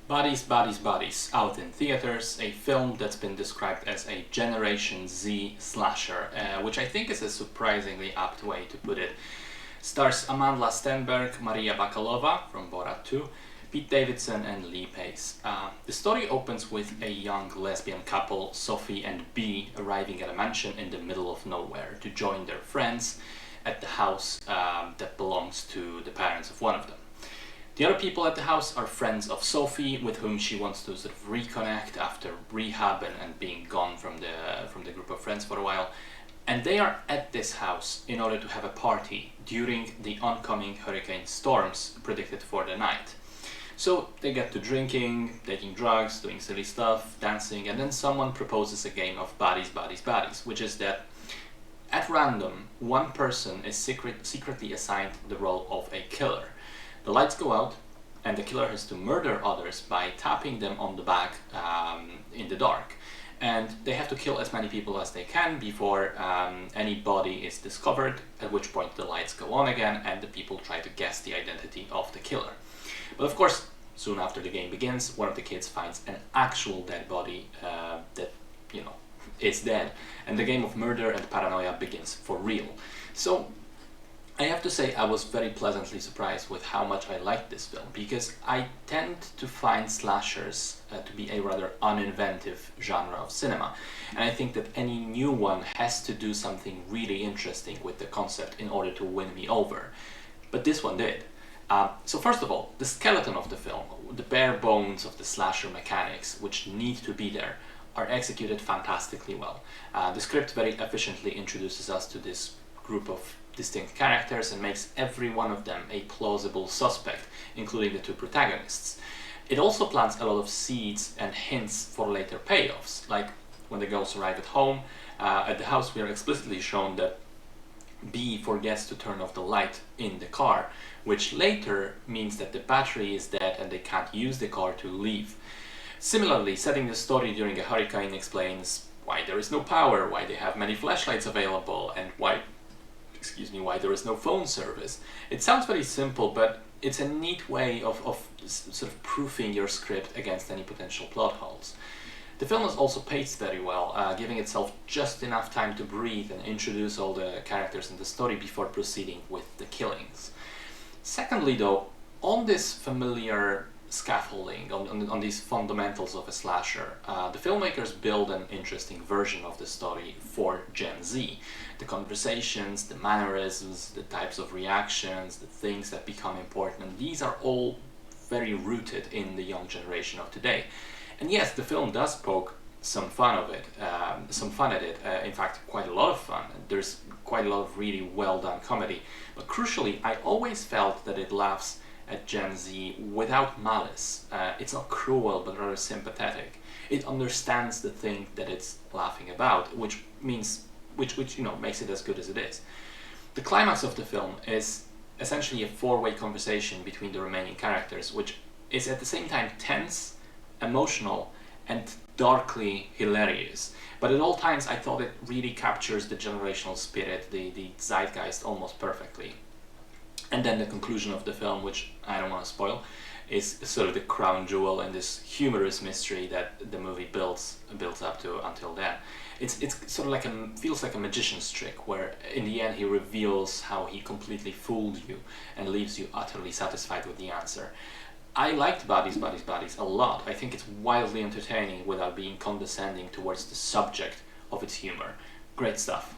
Bodies, Bodies, Bodies, out in theaters, a film that's been described as a Generation Z slasher, which I think is a surprisingly apt way to put it. Stars Amandla Stenberg, Maria Bakalova from Borat 2, Pete Davidson and Lee Pace. The story opens with a young lesbian couple, Sophie and B, arriving at a mansion in the middle of nowhere to join their friends at the house that belongs to the parents of one of them. The other people at the house are friends of Sophie, with whom she wants to sort of reconnect after rehab and being gone from the group of friends for a while. And they are at this house in order to have a party during the oncoming hurricane storms predicted for the night. So they get to drinking, taking drugs, doing silly stuff, dancing, and then someone proposes a game of Bodies, Bodies, Bodies, which is that at random, one person is secretly assigned the role of a killer. The lights go out, and the killer has to murder others by tapping them on the back in the dark. And they have to kill as many people as they can before any body is discovered, at which point the lights go on again and the people try to guess the identity of the killer. But of course, soon after the game begins, one of the kids finds an actual dead body that, is dead, and the game of murder and paranoia begins for real. So I have to say I was very pleasantly surprised with how much I liked this film, because I tend to find slashers to be a rather uninventive genre of cinema, and I think that any new one has to do something really interesting with the concept in order to win me over. But this one did. So first of all, the skeleton of the film, the bare bones of the slasher mechanics, which need to be there, are executed fantastically well. The script very efficiently introduces us to this group of distinct characters and makes every one of them a plausible suspect, including the two protagonists. It also plants a lot of seeds and hints for later payoffs, like when the girls arrive at home. At the house we are explicitly shown that B forgets to turn off the light in the car, which later means that the battery is dead and they can't use the car to leave. Similarly, setting the story during a hurricane explains why there is no power, why they have many flashlights available, and why there is no phone service. It sounds very simple, but it's a neat way of sort of proofing your script against any potential plot holes. The film is also paced very well, giving itself just enough time to breathe and introduce all the characters in the story before proceeding with the killings. Secondly, though, on this familiar scaffolding, on these fundamentals of a slasher, the filmmakers build an interesting version of the story for Gen Z. The conversations, the mannerisms, the types of reactions, the things that become important, these are all very rooted in the young generation of today. And yes, the film does poke some fun at it. In fact, quite a lot of fun. There's quite a lot of really well done comedy. But crucially, I always felt that it laughs at Gen Z without malice. It's not cruel, but rather sympathetic. It understands the thing that it's laughing about, which makes it as good as it is. The climax of the film is essentially a four-way conversation between the remaining characters, which is at the same time tense, emotional, and darkly hilarious. But at all times I thought it really captures the generational spirit, the zeitgeist almost perfectly. And then the conclusion of the film, which I don't want to spoil, is sort of the crown jewel in this humorous mystery that the movie builds up to until then. It's sort of feels like a magician's trick, where in the end he reveals how he completely fooled you and leaves you utterly satisfied with the answer. I liked Bodies, Bodies, Bodies a lot. I think it's wildly entertaining without being condescending towards the subject of its humor. Great stuff.